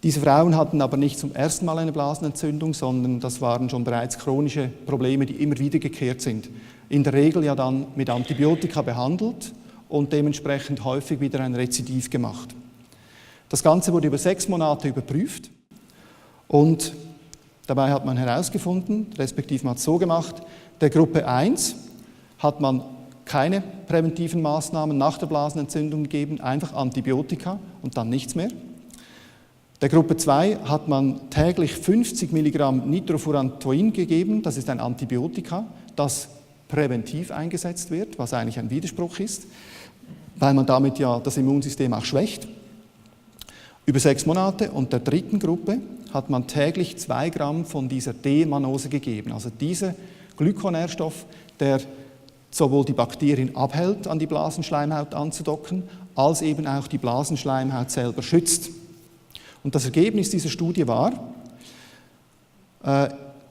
Diese Frauen hatten aber nicht zum ersten Mal eine Blasenentzündung, sondern das waren schon bereits chronische Probleme, die immer wiedergekehrt sind. In der Regel ja dann mit Antibiotika behandelt und dementsprechend häufig wieder ein Rezidiv gemacht. Das Ganze wurde über 6 Monate überprüft und dabei hat man herausgefunden, respektive man hat es so gemacht, der Gruppe 1 hat man keine präventiven Maßnahmen nach der Blasenentzündung gegeben, einfach Antibiotika und dann nichts mehr. Der Gruppe 2 hat man täglich 50 Milligramm Nitrofurantoin gegeben, das ist ein Antibiotika, das präventiv eingesetzt wird, was eigentlich ein Widerspruch ist, weil man damit ja das Immunsystem auch schwächt. Über 6 Monate und der dritten Gruppe hat man täglich 2 Gramm von dieser D-Mannose gegeben, also dieser Glykonährstoff, der sowohl die Bakterien abhält, an die Blasenschleimhaut anzudocken, als eben auch die Blasenschleimhaut selber schützt. Und das Ergebnis dieser Studie war,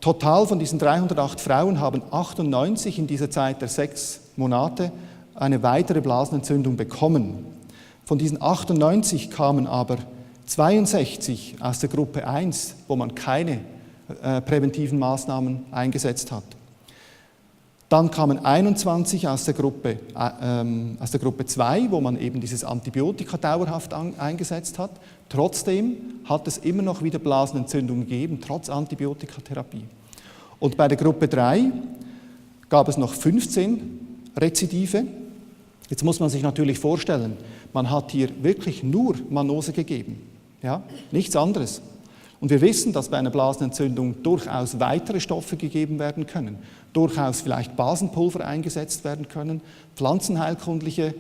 total von diesen 308 Frauen haben 98 in dieser Zeit der 6 Monate eine weitere Blasenentzündung bekommen. Von diesen 98 kamen aber 62 aus der Gruppe 1, wo man keine präventiven Maßnahmen eingesetzt hat. Dann kamen 21 aus der Gruppe 2, wo man eben dieses Antibiotika dauerhaft eingesetzt hat. Trotzdem hat es immer noch wieder Blasenentzündungen gegeben, trotz Antibiotikatherapie. Und bei der Gruppe 3 gab es noch 15 Rezidive. Jetzt muss man sich natürlich vorstellen, man hat hier wirklich nur Mannose gegeben, ja, nichts anderes. Und wir wissen, dass bei einer Blasenentzündung durchaus weitere Stoffe gegeben werden können, durchaus vielleicht Basenpulver eingesetzt werden können, pflanzenheilkundliche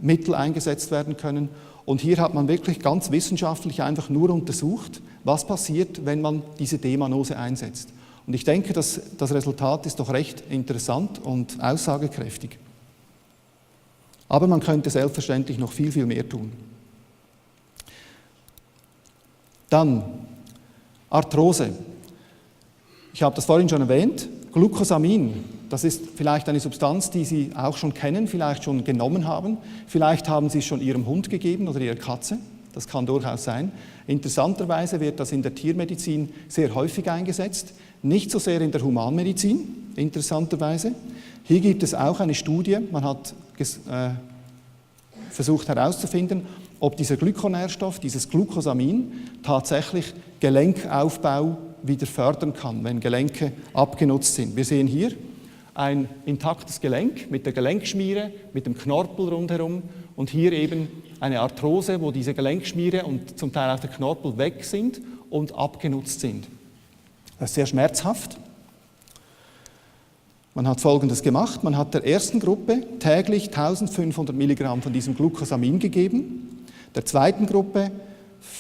Mittel eingesetzt werden können. Und hier hat man wirklich ganz wissenschaftlich einfach nur untersucht, was passiert, wenn man diese D-Mannose einsetzt. Und ich denke, das Resultat ist doch recht interessant und aussagekräftig. Aber man könnte selbstverständlich noch viel, viel mehr tun. Dann Arthrose. Ich habe das vorhin schon erwähnt. Glucosamin, das ist vielleicht eine Substanz, die Sie auch schon kennen, vielleicht schon genommen haben. Vielleicht haben Sie es schon Ihrem Hund gegeben oder Ihrer Katze. Das kann durchaus sein. Interessanterweise wird das in der Tiermedizin sehr häufig eingesetzt, nicht so sehr in der Humanmedizin, interessanterweise. Hier gibt es auch eine Studie, man hat versucht herauszufinden, ob dieser Glykonährstoff, dieses Glucosamin, tatsächlich Gelenkaufbau wieder fördern kann, wenn Gelenke abgenutzt sind. Wir sehen hier ein intaktes Gelenk mit der Gelenkschmiere, mit dem Knorpel rundherum und hier eben eine Arthrose, wo diese Gelenkschmiere und zum Teil auch der Knorpel weg sind und abgenutzt sind. Das ist sehr schmerzhaft. Man hat Folgendes gemacht, man hat der ersten Gruppe täglich 1500 Milligramm von diesem Glucosamin gegeben, der zweiten Gruppe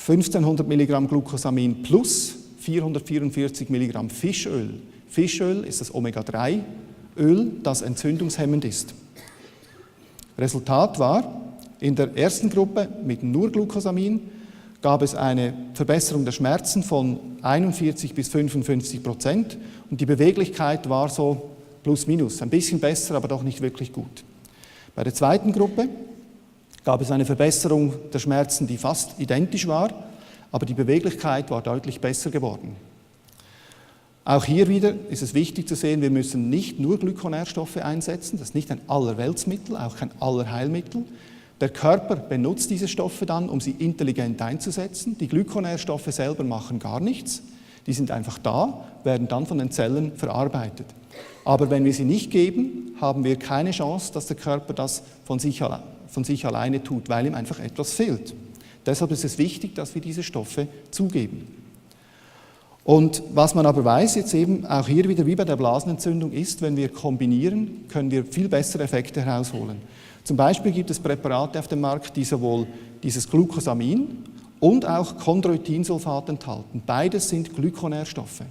1500 Milligramm Glucosamin plus 444 Milligramm Fischöl. Fischöl ist das Omega-3-Öl, das entzündungshemmend ist. Resultat war, in der ersten Gruppe mit nur Glucosamin gab es eine Verbesserung der Schmerzen von 41 bis 55% und die Beweglichkeit war so plus minus, ein bisschen besser, aber doch nicht wirklich gut. Bei der zweiten Gruppe gab es eine Verbesserung der Schmerzen, die fast identisch war, aber die Beweglichkeit war deutlich besser geworden. Auch hier wieder ist es wichtig zu sehen, wir müssen nicht nur Glykonährstoffe einsetzen, das ist nicht ein Allerweltsmittel, auch kein Allerheilmittel. Der Körper benutzt diese Stoffe dann, um sie intelligent einzusetzen. Die Glykonährstoffe selber machen gar nichts, die sind einfach da, werden dann von den Zellen verarbeitet. Aber wenn wir sie nicht geben, haben wir keine Chance, dass der Körper das von sich alleine tut, weil ihm einfach etwas fehlt. Deshalb ist es wichtig, dass wir diese Stoffe zugeben. Und was man aber weiß, jetzt eben auch hier wieder wie bei der Blasenentzündung ist, wenn wir kombinieren, können wir viel bessere Effekte herausholen. Zum Beispiel gibt es Präparate auf dem Markt, die sowohl dieses Glucosamin und auch Chondroitinsulfat enthalten. Beides sind Glykonährstoffe.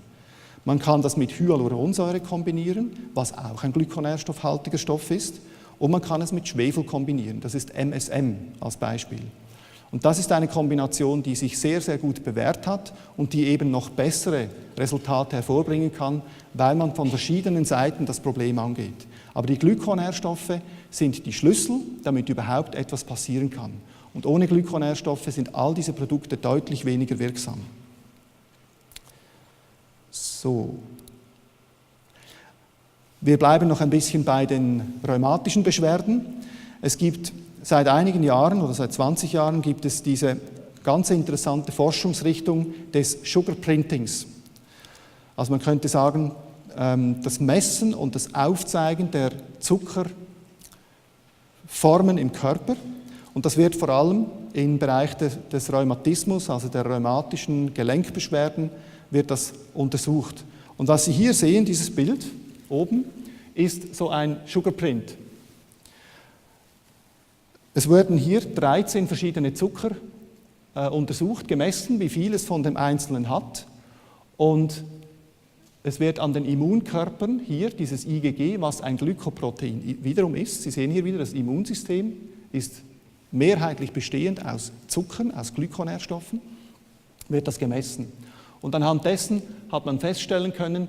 Man kann das mit Hyaluronsäure kombinieren, was auch ein glykonährstoffhaltiger Stoff ist, und man kann es mit Schwefel kombinieren. Das ist MSM als Beispiel. Und das ist eine Kombination, die sich sehr, sehr gut bewährt hat und die eben noch bessere Resultate hervorbringen kann, weil man von verschiedenen Seiten das Problem angeht. Aber die Glykonährstoffe sind die Schlüssel, damit überhaupt etwas passieren kann. Und ohne Glykonährstoffe sind all diese Produkte deutlich weniger wirksam. So. Wir bleiben noch ein bisschen bei den rheumatischen Beschwerden. Es gibt seit einigen Jahren oder seit 20 Jahren gibt es diese ganz interessante Forschungsrichtung des Sugar Printings. Also man könnte sagen, das Messen und das Aufzeigen der Zuckerformen im Körper. Und das wird vor allem im Bereich des Rheumatismus, also der rheumatischen Gelenkbeschwerden, wird das untersucht. Und was Sie hier sehen, dieses Bild oben, ist so ein Sugarprint. Es wurden hier 13 verschiedene Zucker untersucht, gemessen, wie viel es von dem Einzelnen hat. Und es wird an den Immunkörpern hier, dieses IgG, was ein Glykoprotein wiederum ist, Sie sehen hier wieder, das Immunsystem ist mehrheitlich bestehend aus Zuckern, aus Glykonährstoffen, wird das gemessen. Und anhand dessen hat man feststellen können,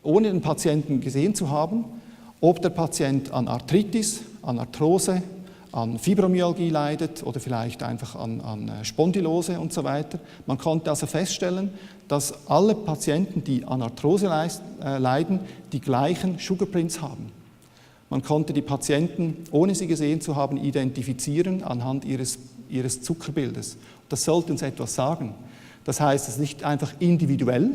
ohne den Patienten gesehen zu haben, ob der Patient an Arthritis, an Arthrose, an Fibromyalgie leidet oder vielleicht einfach an Spondylose und so weiter. Man konnte also feststellen, dass alle Patienten, die an Arthrose leiden, die gleichen Sugarprints haben. Man konnte die Patienten, ohne sie gesehen zu haben, identifizieren anhand ihres Zuckerbildes. Das sollte uns etwas sagen. Das heißt, es ist nicht einfach individuell,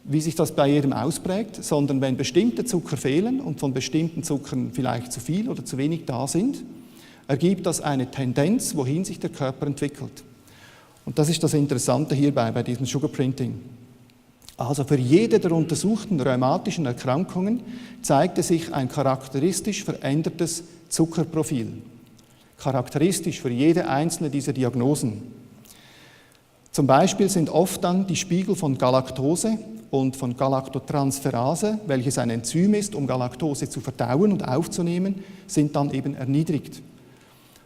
wie sich das bei jedem ausprägt, sondern wenn bestimmte Zucker fehlen und von bestimmten Zuckern vielleicht zu viel oder zu wenig da sind, ergibt das eine Tendenz, wohin sich der Körper entwickelt. Und das ist das Interessante hierbei, bei diesem Sugarprinting. Also für jede der untersuchten rheumatischen Erkrankungen zeigte sich ein charakteristisch verändertes Zuckerprofil. Charakteristisch für jede einzelne dieser Diagnosen. Zum Beispiel sind oft dann die Spiegel von Galaktose und von Galaktotransferase, welches ein Enzym ist, um Galaktose zu verdauen und aufzunehmen, sind dann eben erniedrigt.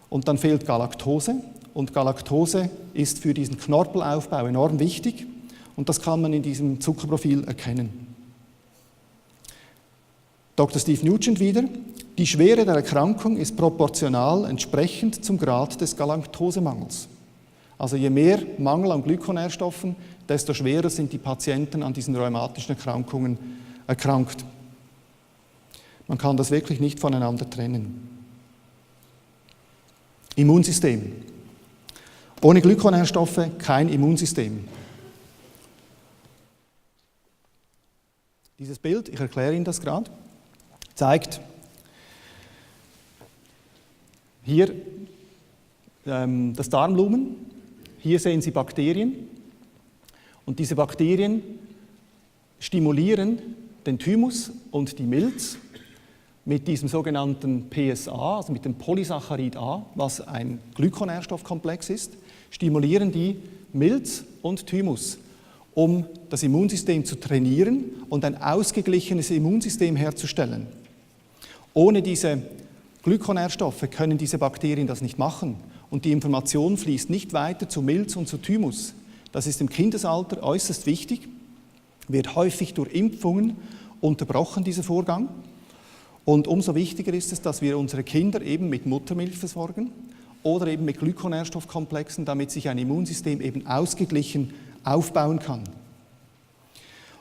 Und dann fehlt Galaktose und Galaktose ist für diesen Knorpelaufbau enorm wichtig und das kann man in diesem Zuckerprofil erkennen. Dr. Steve Nugent wieder: Die Schwere der Erkrankung ist proportional entsprechend zum Grad des Galaktosemangels. Also je mehr Mangel an Glykonährstoffen, desto schwerer sind die Patienten an diesen rheumatischen Erkrankungen erkrankt. Man kann das wirklich nicht voneinander trennen. Immunsystem. Ohne Glykonährstoffe kein Immunsystem. Dieses Bild, ich erkläre Ihnen das gerade, zeigt hier das Darmlumen. Hier sehen Sie Bakterien und diese Bakterien stimulieren den Thymus und die Milz mit diesem sogenannten PSA, also mit dem Polysaccharid A, was ein Glykonährstoffkomplex ist, stimulieren die Milz und Thymus, um das Immunsystem zu trainieren und ein ausgeglichenes Immunsystem herzustellen. Ohne diese Glykonährstoffe können diese Bakterien das nicht machen und die Information fließt nicht weiter zu Milz und zu Thymus. Das ist im Kindesalter äußerst wichtig, wird häufig durch Impfungen unterbrochen, dieser Vorgang. Und umso wichtiger ist es, dass wir unsere Kinder eben mit Muttermilch versorgen oder eben mit Glykonährstoffkomplexen, damit sich ein Immunsystem eben ausgeglichen aufbauen kann.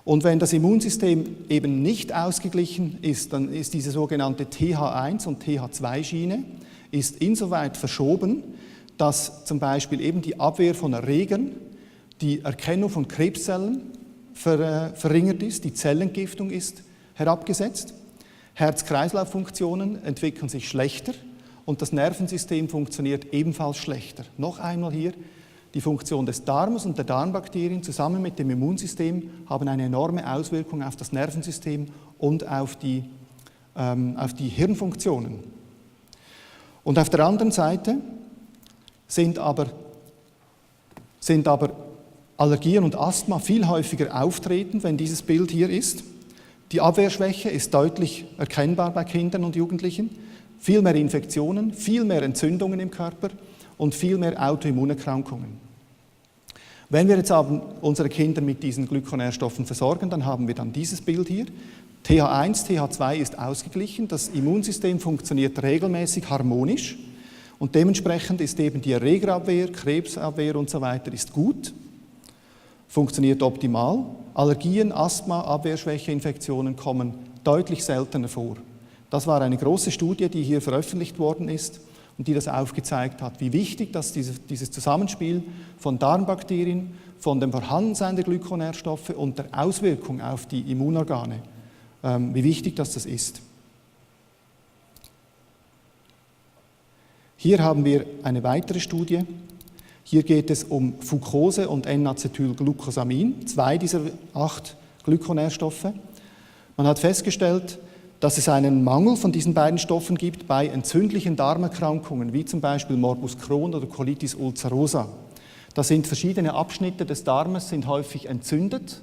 Und wenn das Immunsystem eben nicht ausgeglichen ist, dann ist diese sogenannte TH1 und TH2-Schiene ist insoweit verschoben, dass zum Beispiel eben die Abwehr von Erregern, die Erkennung von Krebszellen verringert ist, die Zellentgiftung ist herabgesetzt. Herz-Kreislauf-Funktionen entwickeln sich schlechter und das Nervensystem funktioniert ebenfalls schlechter. Noch einmal hier, die Funktion des Darmes und der Darmbakterien zusammen mit dem Immunsystem haben eine enorme Auswirkung auf das Nervensystem und auf die Hirnfunktionen. Und auf der anderen Seite sind aber Allergien und Asthma viel häufiger auftreten, wenn dieses Bild hier ist. Die Abwehrschwäche ist deutlich erkennbar bei Kindern und Jugendlichen. Viel mehr Infektionen, viel mehr Entzündungen im Körper und viel mehr Autoimmunerkrankungen. Wenn wir jetzt aber unsere Kinder mit diesen Glykonährstoffen versorgen, dann haben wir dann dieses Bild hier. TH1, TH2 ist ausgeglichen, das Immunsystem funktioniert regelmäßig harmonisch Und dementsprechend ist eben die Erregerabwehr, Krebsabwehr und so weiter ist gut, funktioniert optimal. Allergien, Asthma, Abwehrschwäche, Infektionen kommen deutlich seltener vor. Das war eine große Studie, die hier veröffentlicht worden ist und die das aufgezeigt hat, wie wichtig das dieses Zusammenspiel von Darmbakterien, von dem Vorhandensein der Glykonährstoffe und der Auswirkung auf die Immunorgane, wie wichtig das ist. Hier haben wir eine weitere Studie. Hier geht es um Fucose und N-Acetylglucosamin, 2 dieser 8 Glykonährstoffe. Man hat festgestellt, dass es einen Mangel von diesen beiden Stoffen gibt bei entzündlichen Darmerkrankungen, wie zum Beispiel Morbus Crohn oder Colitis ulcerosa. Das sind verschiedene Abschnitte des Darmes, sind häufig entzündet.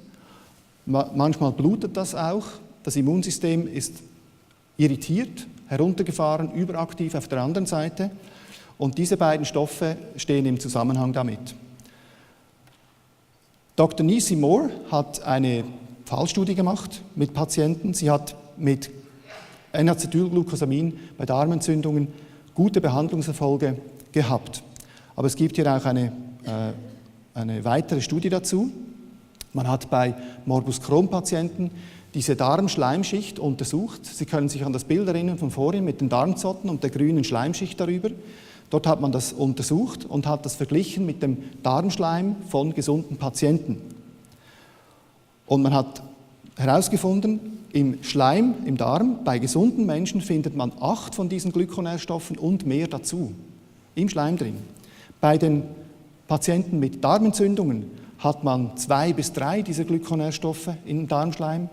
Manchmal blutet das auch. Das Immunsystem ist irritiert, heruntergefahren, überaktiv auf der anderen Seite. Und diese beiden Stoffe stehen im Zusammenhang damit. Dr. Nisi Moore hat eine Fallstudie gemacht mit Patienten. Sie hat mit N-Acetylglucosamin bei Darmentzündungen gute Behandlungserfolge gehabt. Aber es gibt hier auch eine weitere Studie dazu. Man hat bei Morbus Crohn-Patienten diese Darmschleimschicht untersucht. Sie können sich an das Bild erinnern von vorhin mit den Darmzotten und der grünen Schleimschicht darüber. Dort hat man das untersucht und hat das verglichen mit dem Darmschleim von gesunden Patienten. Und man hat herausgefunden, im Schleim, im Darm, bei gesunden Menschen findet man 8 von diesen Glykonährstoffen und mehr dazu, im Schleim drin. Bei den Patienten mit Darmentzündungen hat man 2 bis 3 dieser Glykonährstoffe im Darmschleim,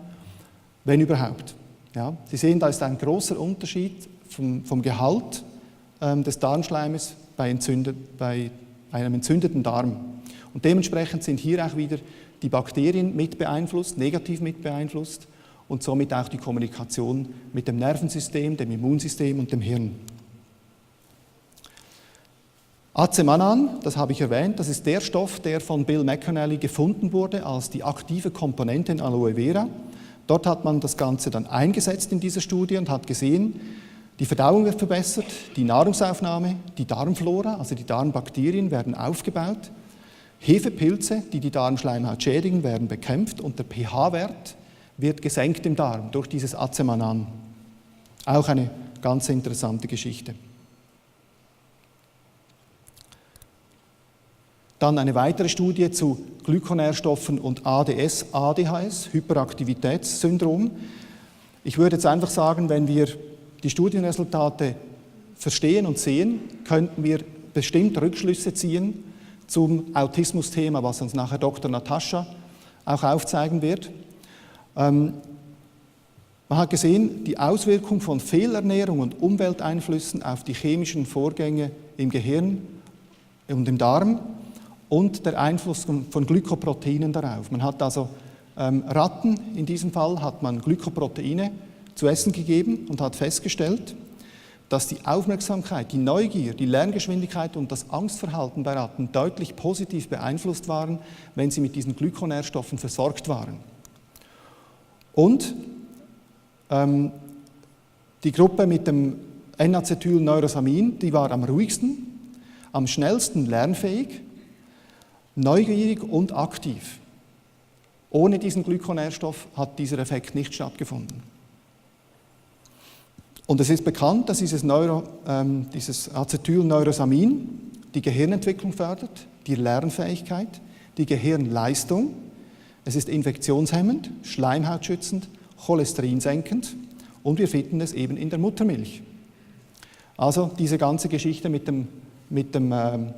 wenn überhaupt. Ja, Sie sehen, da ist ein großer Unterschied vom Gehalt des Darmschleimes bei einem entzündeten Darm. Und dementsprechend sind hier auch wieder die Bakterien mit beeinflusst, negativ mit beeinflusst und somit auch die Kommunikation mit dem Nervensystem, dem Immunsystem und dem Hirn. Acemanan, das habe ich erwähnt, das ist der Stoff, der von Bill McAnally gefunden wurde als die aktive Komponente in Aloe Vera. Dort hat man das Ganze dann eingesetzt in dieser Studie und hat gesehen, die Verdauung wird verbessert, die Nahrungsaufnahme, die Darmflora, also die Darmbakterien werden aufgebaut, Hefepilze, die die Darmschleimhaut schädigen, werden bekämpft und der pH-Wert wird gesenkt im Darm durch dieses Acemanan. Auch eine ganz interessante Geschichte. Dann eine weitere Studie zu Glykonährstoffen und ADS, ADHS, Hyperaktivitätssyndrom. Ich würde jetzt einfach sagen, wenn wir die Studienresultate verstehen und sehen, könnten wir bestimmt Rückschlüsse ziehen zum Autismus-Thema, was uns nachher Dr. Natascha auch aufzeigen wird. Man hat gesehen, die Auswirkung von Fehlernährung und Umwelteinflüssen auf die chemischen Vorgänge im Gehirn und im Darm und der Einfluss von Glykoproteinen darauf. Man hat also Ratten, in diesem Fall hat man Glykoproteine zu essen gegeben und hat festgestellt, dass die Aufmerksamkeit, die Neugier, die Lerngeschwindigkeit und das Angstverhalten bei Ratten deutlich positiv beeinflusst waren, wenn sie mit diesen Glykonährstoffen versorgt waren. Und die Gruppe mit dem N-Acetylneurosamin, die war am ruhigsten, am schnellsten lernfähig, neugierig und aktiv. Ohne diesen Glykonährstoff hat dieser Effekt nicht stattgefunden. Und es ist bekannt, dass dieses Acetylneurosamin die Gehirnentwicklung fördert, die Lernfähigkeit, die Gehirnleistung. Es ist infektionshemmend, schleimhautschützend, cholesterinsenkend und wir finden es eben in der Muttermilch. Also diese ganze Geschichte mit der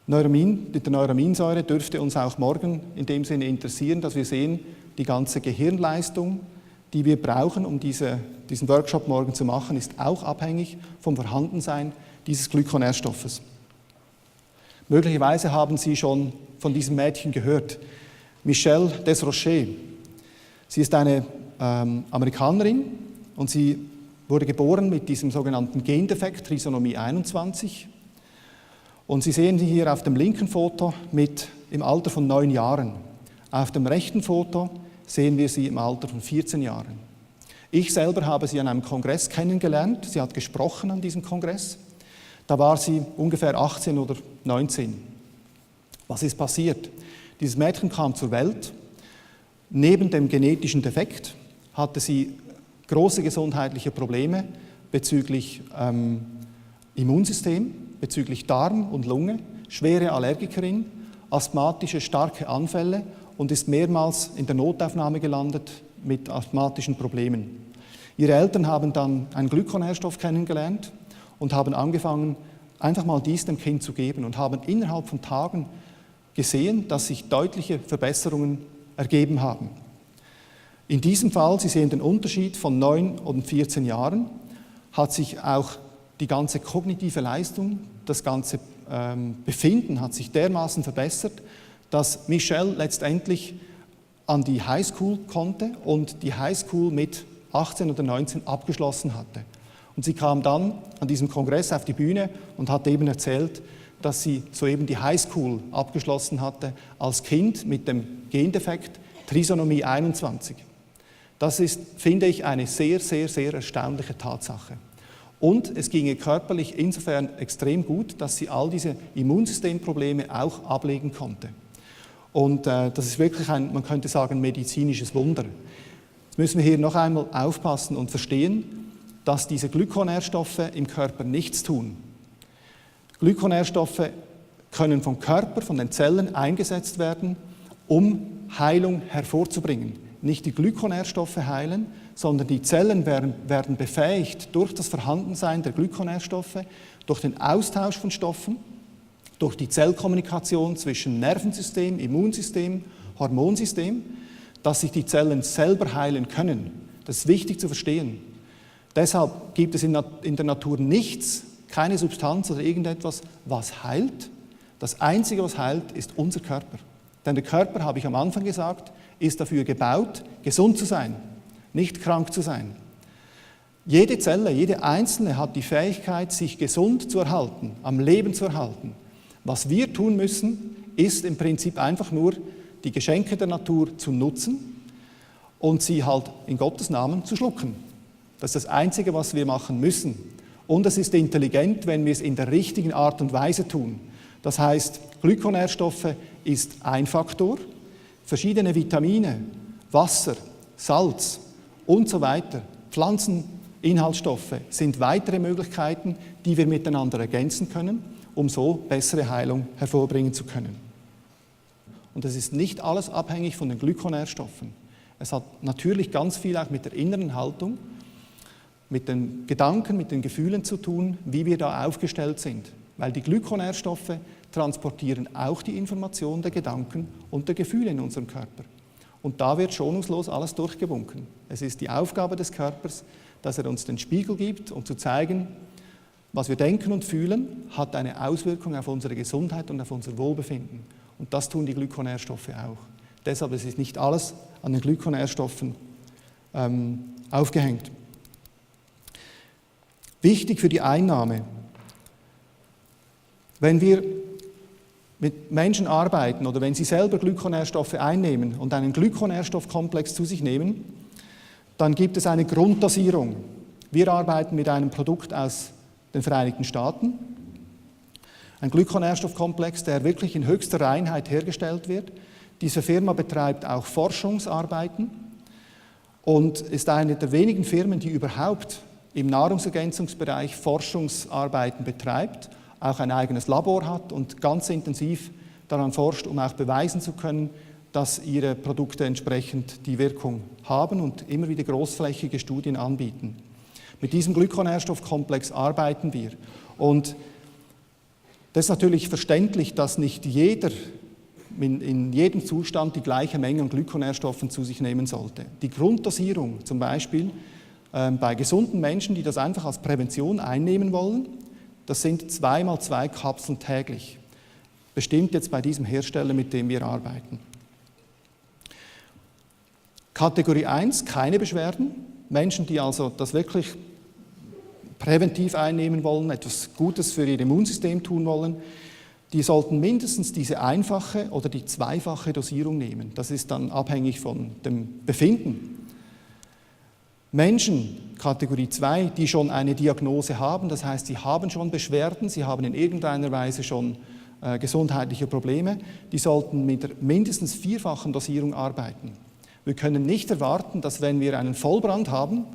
Neuraminsäure dürfte uns auch morgen in dem Sinne interessieren, dass wir sehen, die ganze Gehirnleistung, die wir brauchen, um diesen Workshop morgen zu machen, ist auch abhängig vom Vorhandensein dieses Glykonährstoffes. Möglicherweise haben Sie schon von diesem Mädchen gehört, Michelle Desrochers. Sie ist eine Amerikanerin und sie wurde geboren mit diesem sogenannten Gendefekt, Trisomie 21. Und Sie sehen sie hier auf dem linken Foto im Alter von 9 Jahren. Auf dem rechten Foto sehen wir sie im Alter von 14 Jahren. Ich selber habe sie an einem Kongress kennengelernt. Sie hat gesprochen an diesem Kongress. Da war sie ungefähr 18 oder 19. Was ist passiert? Dieses Mädchen kam zur Welt. Neben dem genetischen Defekt hatte sie große gesundheitliche Probleme bezüglich Immunsystem, bezüglich Darm und Lunge, schwere Allergikerin, asthmatische starke Anfälle und ist mehrmals in der Notaufnahme gelandet mit asthmatischen Problemen. Ihre Eltern haben dann einen Glykonährstoff kennengelernt und haben angefangen, einfach mal dies dem Kind zu geben und haben innerhalb von Tagen gesehen, dass sich deutliche Verbesserungen ergeben haben. In diesem Fall, Sie sehen den Unterschied von 9 und 14 Jahren, hat sich auch die ganze kognitive Leistung, das ganze Befinden hat sich dermaßen verbessert, dass Michelle letztendlich an die Highschool konnte und die Highschool mit 18 oder 19 abgeschlossen hatte. Und sie kam dann an diesem Kongress auf die Bühne und hat eben erzählt, dass sie soeben die Highschool abgeschlossen hatte als Kind mit dem Gendefekt Trisomie 21. Das ist, finde ich, eine sehr, sehr, sehr erstaunliche Tatsache. Und es ginge körperlich insofern extrem gut, dass sie all diese Immunsystemprobleme auch ablegen konnte. Und das ist wirklich ein, man könnte sagen, medizinisches Wunder. Jetzt müssen wir hier noch einmal aufpassen und verstehen, dass diese Glykonährstoffe im Körper nichts tun. Glykonährstoffe können vom Körper, von den Zellen eingesetzt werden, um Heilung hervorzubringen. Nicht die Glykonährstoffe heilen, sondern die Zellen werden befähigt durch das Vorhandensein der Glykonährstoffe, durch den Austausch von Stoffen, durch die Zellkommunikation zwischen Nervensystem, Immunsystem, Hormonsystem, dass sich die Zellen selber heilen können. Das ist wichtig zu verstehen. Deshalb gibt es in der Natur nichts, keine Substanz oder irgendetwas, was heilt. Das Einzige, was heilt, ist unser Körper. Denn der Körper, habe ich am Anfang gesagt, ist dafür gebaut, gesund zu sein, nicht krank zu sein. Jede Zelle, jede einzelne hat die Fähigkeit, sich gesund zu erhalten, am Leben zu erhalten. Was wir tun müssen, ist im Prinzip einfach nur, die Geschenke der Natur zu nutzen und sie halt in Gottes Namen zu schlucken. Das ist das Einzige, was wir machen müssen. Und es ist intelligent, wenn wir es in der richtigen Art und Weise tun. Das heißt, Glykonährstoffe ist ein Faktor, verschiedene Vitamine, Wasser, Salz und so weiter, Pflanzeninhaltsstoffe sind weitere Möglichkeiten, die wir miteinander ergänzen können, um so bessere Heilung hervorbringen zu können. Und es ist nicht alles abhängig von den Glykonährstoffen. Es hat natürlich ganz viel auch mit der inneren Haltung, mit den Gedanken, mit den Gefühlen zu tun, wie wir da aufgestellt sind. Weil die Glykonährstoffe transportieren auch die Information der Gedanken und der Gefühle in unserem Körper. Und da wird schonungslos alles durchgewunken. Es ist die Aufgabe des Körpers, dass er uns den Spiegel gibt, um zu zeigen, was wir denken und fühlen, hat eine Auswirkung auf unsere Gesundheit und auf unser Wohlbefinden. Und das tun die Glykonährstoffe auch. Deshalb ist es nicht alles an den Glykonährstoffen aufgehängt. Wichtig für die Einnahme. Wenn wir mit Menschen arbeiten oder wenn sie selber Glykonährstoffe einnehmen und einen Glykonährstoffkomplex zu sich nehmen, dann gibt es eine Grunddosierung. Wir arbeiten mit einem Produkt aus den Vereinigten Staaten, ein Glykonährstoffkomplex, der wirklich in höchster Reinheit hergestellt wird. Diese Firma betreibt auch Forschungsarbeiten und ist eine der wenigen Firmen, die überhaupt im Nahrungsergänzungsbereich Forschungsarbeiten betreibt, auch ein eigenes Labor hat und ganz intensiv daran forscht, um auch beweisen zu können, dass ihre Produkte entsprechend die Wirkung haben und immer wieder großflächige Studien anbieten. Mit diesem Glykonährstoffkomplex arbeiten wir. Und das ist natürlich verständlich, dass nicht jeder in jedem Zustand die gleiche Menge an Glykonährstoffen zu sich nehmen sollte. Die Grunddosierung zum Beispiel bei gesunden Menschen, die das einfach als Prävention einnehmen wollen, das sind 2x2 Kapseln täglich. Bestimmt jetzt bei diesem Hersteller, mit dem wir arbeiten. Kategorie 1, keine Beschwerden. Menschen, die also das wirklich präventiv einnehmen wollen, etwas Gutes für ihr Immunsystem tun wollen, die sollten mindestens diese einfache oder die zweifache Dosierung nehmen. Das ist dann abhängig von dem Befinden. Menschen, Kategorie 2, die schon eine Diagnose haben, das heißt, sie haben schon Beschwerden, sie haben in irgendeiner Weise schon gesundheitliche Probleme, die sollten mit der mindestens 4-fachen Dosierung arbeiten. Wir können nicht erwarten, dass wenn wir einen Vollbrand haben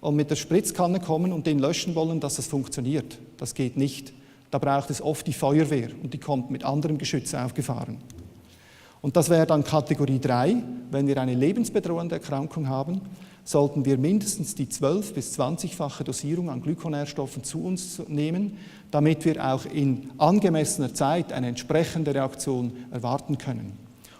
und mit der Spritzkanne kommen und den löschen wollen, dass das funktioniert. Das geht nicht. Da braucht es oft die Feuerwehr und die kommt mit anderem Geschütz aufgefahren. Und das wäre dann Kategorie 3, wenn wir eine lebensbedrohende Erkrankung haben, sollten wir mindestens die 12- bis 20-fache Dosierung an Glykonährstoffen zu uns nehmen, damit wir auch in angemessener Zeit eine entsprechende Reaktion erwarten können.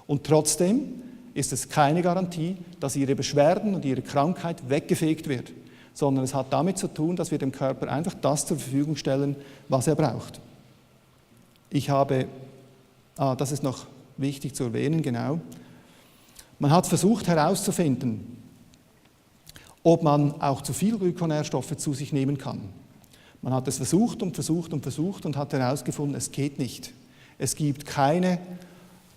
Und trotzdem ist es keine Garantie, dass Ihre Beschwerden und Ihre Krankheit weggefegt wird, sondern es hat damit zu tun, dass wir dem Körper einfach das zur Verfügung stellen, was er braucht. Das ist noch wichtig zu erwähnen, genau. Man hat versucht herauszufinden, ob man auch zu viel Glykonährstoffe zu sich nehmen kann. Man hat es versucht und hat herausgefunden, es geht nicht. Es gibt keine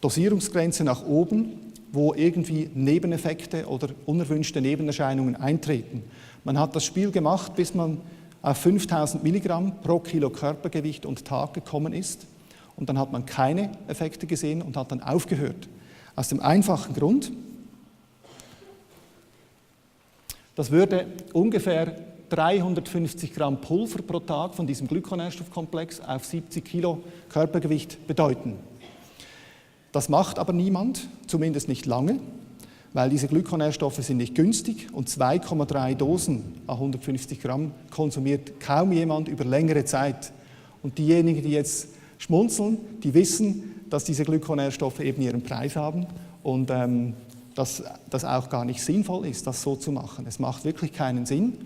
Dosierungsgrenze nach oben, wo irgendwie Nebeneffekte oder unerwünschte Nebenerscheinungen eintreten. Man hat das Spiel gemacht, bis man auf 5000 Milligramm pro Kilo Körpergewicht und Tag gekommen ist. Und dann hat man keine Effekte gesehen und hat dann aufgehört. Aus dem einfachen Grund, das würde ungefähr 350 Gramm Pulver pro Tag von diesem Glykonährstoffkomplex auf 70 Kilo Körpergewicht bedeuten. Das macht aber niemand, zumindest nicht lange, weil diese Glykonährstoffe sind nicht günstig und 2,3 Dosen à 150 Gramm konsumiert kaum jemand über längere Zeit. Und diejenigen, die jetzt schmunzeln, die wissen, dass diese Glykonährstoffe eben ihren Preis haben und dass das auch gar nicht sinnvoll ist, das so zu machen. Es macht wirklich keinen Sinn,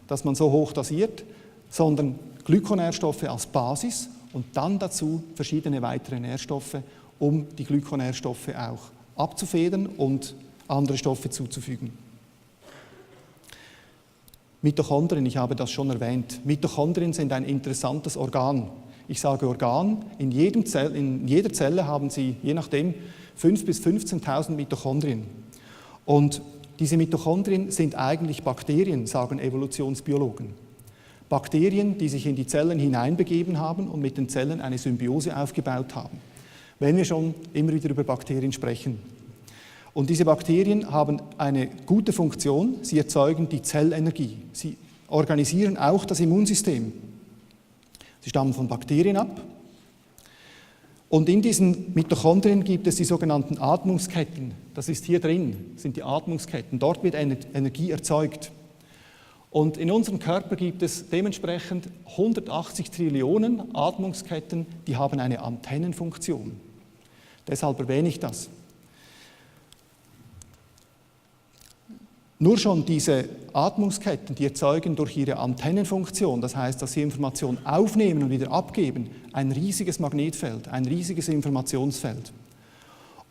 dass man so hoch dosiert, sondern Glykonährstoffe als Basis und dann dazu verschiedene weitere Nährstoffe, um die Glykonährstoffe auch abzufedern und andere Stoffe zuzufügen. Mitochondrien, ich habe das schon erwähnt. Mitochondrien sind ein interessantes Organ. Ich sage Organ, in jeder Zelle haben Sie, je nachdem, 5.000 bis 15.000 Mitochondrien. Und diese Mitochondrien sind eigentlich Bakterien, sagen Evolutionsbiologen. Bakterien, die sich in die Zellen hineinbegeben haben und mit den Zellen eine Symbiose aufgebaut haben. Wenn wir schon immer wieder über Bakterien sprechen. Und diese Bakterien haben eine gute Funktion, sie erzeugen die Zellenergie. Sie organisieren auch das Immunsystem. Sie stammen von Bakterien ab. Und in diesen Mitochondrien gibt es die sogenannten Atmungsketten. Das ist hier drin, sind die Atmungsketten. Dort wird Energie erzeugt. Und in unserem Körper gibt es dementsprechend 180 Trillionen Atmungsketten, die haben eine Antennenfunktion. Deshalb erwähne ich das. Nur schon diese Atmungsketten, die erzeugen durch ihre Antennenfunktion, das heißt, dass sie Information aufnehmen und wieder abgeben, ein riesiges Magnetfeld, ein riesiges Informationsfeld.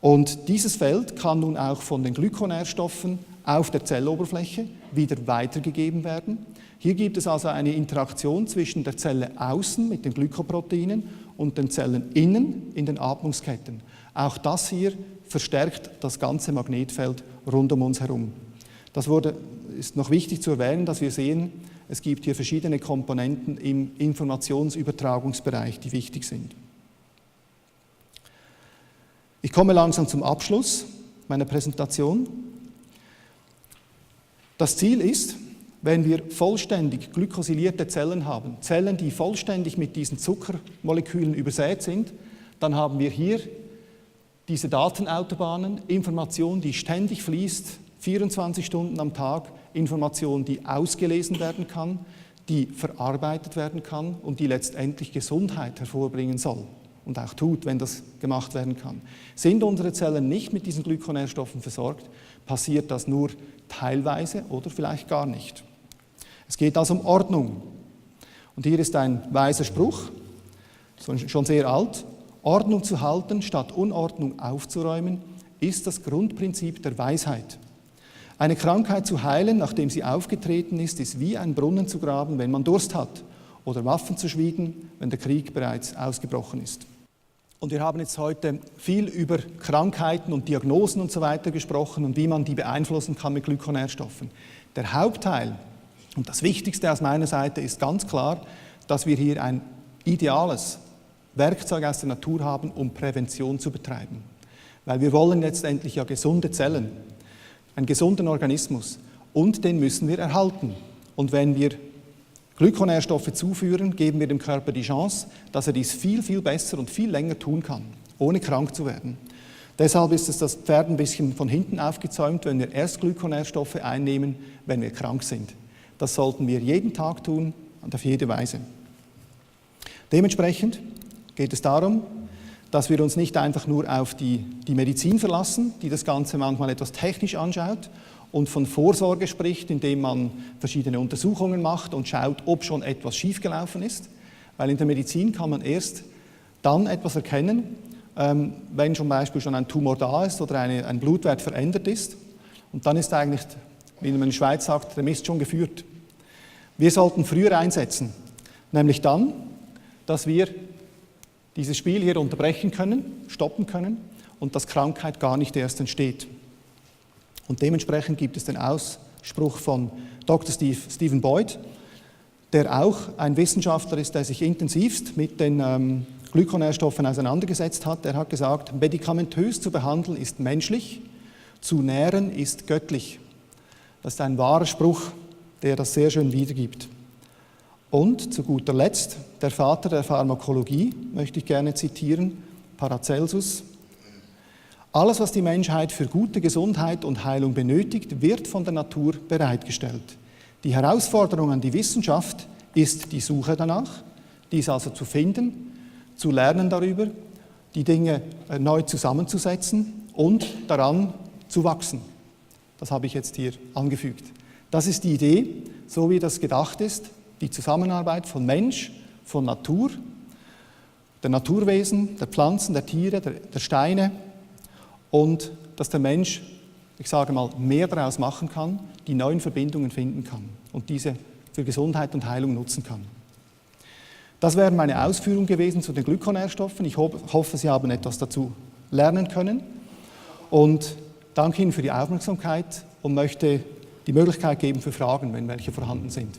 Und dieses Feld kann nun auch von den Glykonährstoffen auf der Zelloberfläche wieder weitergegeben werden. Hier gibt es also eine Interaktion zwischen der Zelle außen mit den Glykoproteinen und den Zellen innen in den Atmungsketten. Auch das hier verstärkt das ganze Magnetfeld rund um uns herum. Ist noch wichtig zu erwähnen, dass wir sehen, es gibt hier verschiedene Komponenten im Informationsübertragungsbereich, die wichtig sind. Ich komme langsam zum Abschluss meiner Präsentation. Das Ziel ist, wenn wir vollständig glykosylierte Zellen haben, Zellen, die vollständig mit diesen Zuckermolekülen übersät sind, dann haben wir hier diese Datenautobahnen, Information, die ständig fließt, 24 Stunden am Tag, Information, die ausgelesen werden kann, die verarbeitet werden kann und die letztendlich Gesundheit hervorbringen soll und auch tut, wenn das gemacht werden kann. Sind unsere Zellen nicht mit diesen Glykonährstoffen versorgt, passiert das nur teilweise oder vielleicht gar nicht. Es geht also um Ordnung. Und hier ist ein weiser Spruch, schon sehr alt: Ordnung zu halten, statt Unordnung aufzuräumen, ist das Grundprinzip der Weisheit. Eine Krankheit zu heilen, nachdem sie aufgetreten ist wie ein Brunnen zu graben, wenn man Durst hat, oder Waffen zu schmieden, wenn der Krieg bereits ausgebrochen ist. Und wir haben jetzt heute viel über Krankheiten und Diagnosen und so weiter gesprochen und wie man die beeinflussen kann mit Glykonährstoffen. Der Hauptteil und das Wichtigste aus meiner Seite ist ganz klar, dass wir hier ein ideales Werkzeug aus der Natur haben, um Prävention zu betreiben. Weil wir wollen letztendlich ja gesunde Zellen, einen gesunden Organismus, und den müssen wir erhalten. Und wenn wir Glykonährstoffe zuführen, geben wir dem Körper die Chance, dass er dies viel, viel besser und viel länger tun kann, ohne krank zu werden. Deshalb ist es das Pferd ein bisschen von hinten aufgezäumt, wenn wir erst Glykonährstoffe einnehmen, wenn wir krank sind. Das sollten wir jeden Tag tun und auf jede Weise. Dementsprechend geht es darum, dass wir uns nicht einfach nur auf die Medizin verlassen, die das Ganze manchmal etwas technisch anschaut und von Vorsorge spricht, indem man verschiedene Untersuchungen macht und schaut, ob schon etwas schiefgelaufen ist. Weil in der Medizin kann man erst dann etwas erkennen, wenn zum Beispiel schon ein Tumor da ist oder ein Blutwert verändert ist. Und dann ist eigentlich, wie man in der Schweiz sagt, der Mist schon geführt. Wir sollten früher einsetzen, nämlich dann, dass wir dieses Spiel hier unterbrechen können, stoppen können und dass Krankheit gar nicht erst entsteht. Und dementsprechend gibt es den Ausspruch von Dr. Stephen Boyd, der auch ein Wissenschaftler ist, der sich intensivst mit den Glykonährstoffen auseinandergesetzt hat. Er hat gesagt, medikamentös zu behandeln ist menschlich, zu nähren ist göttlich. Das ist ein wahrer Spruch, der das sehr schön wiedergibt. Und zu guter Letzt, der Vater der Pharmakologie, möchte ich gerne zitieren, Paracelsus. Alles, was die Menschheit für gute Gesundheit und Heilung benötigt, wird von der Natur bereitgestellt. Die Herausforderung an die Wissenschaft ist die Suche danach, dies also zu finden, zu lernen darüber, die Dinge neu zusammenzusetzen und daran zu wachsen. Das habe ich jetzt hier angefügt. Das ist die Idee, so wie das gedacht ist, die Zusammenarbeit von Mensch, von Natur, der Naturwesen, der Pflanzen, der Tiere, der Steine, und dass der Mensch, ich sage mal, mehr daraus machen kann, die neuen Verbindungen finden kann und diese für Gesundheit und Heilung nutzen kann. Das wären meine Ausführungen gewesen zu den Glykonährstoffen. Ich hoffe, Sie haben etwas dazu lernen können und danke Ihnen für die Aufmerksamkeit und möchte die Möglichkeit geben für Fragen, wenn welche vorhanden sind.